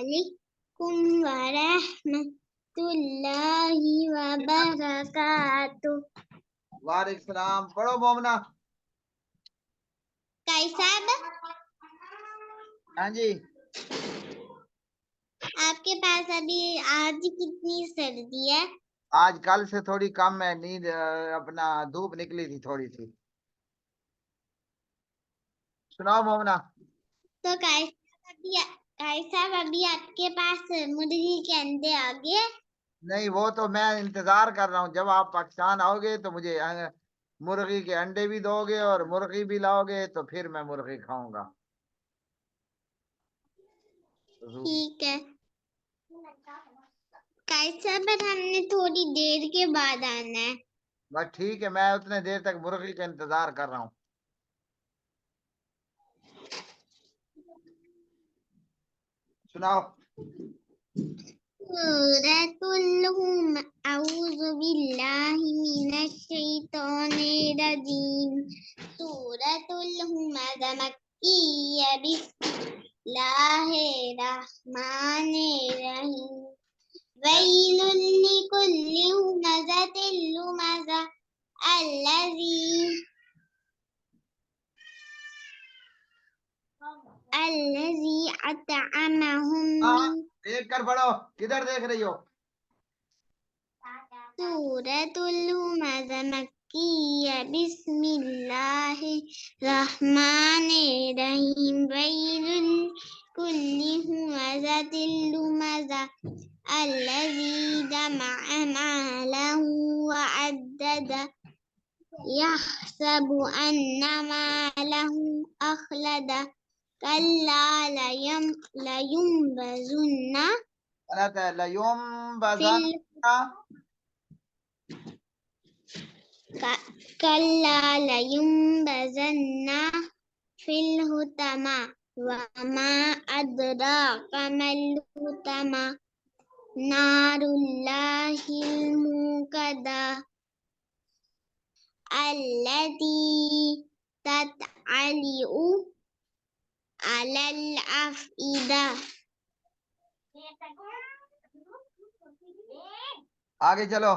अलैकुम व रहमतुल्लाहि व बरकातुहू। वालेकुम सलाम। पढ़ो मोमना। साहब, हाँ जी। आपके पास अभी आज कितनी सर्दी है? आज कल से थोड़ी कम है। नींद अपना धूप निकली थी थोड़ी सी। सुनाओ मोमना। तो साहब अभी आपके पास मुर्गी के अंडे आ गए? नहीं, वो तो मैं इंतजार कर रहा हूँ। जब आप पाकिस्तान आओगे तो मुझे मुर्गी के अंडे भी दोगे और मुर्गी भी लाओगे तो फिर मैं मुर्गी खाऊंगा। ठीक है साहब, बस हमने थोड़ी देर के बाद आना है। बस ठीक है, मैं उतने देर तक मुर्गी का इंतजार कर रहा हूँ। सुनाओ। अऊज़ु बिल्लाहि मिनश शैतानिर रजीम। सूरतुल हुमज़ा मक्किय्या बिस्मिल्लाहिर रहमानिर रहीम। वैलुल लिकुल्लि हुमज़तिल लुमज़ा अल्लज़ी अतअमहुम हाँ, मिन। देख कर पढ़ो। किधर देख रही हो? सूरतुल हुमज़ा मक्किय्या बिस्मिल्लाहिर्रहमानिर्रहीम। वैलुल कुल्लि हुमज़तिल लुमज़ा अल्लज़ी जमअ मालहु व अद्ददा यहसबु अन्ना मालहु अखलदा कल्ला लयुम्बज़ुन्ना गलत है। लयुम फिल बज़न्ना। कल्ला लयुम्बज़न्ना फिल हुतमा वमा अदराका मल हुतमा नारुल्लाहिल मुक़दा अल्लती तत्अलिउ अलल अफ़इदा। आगे चलो।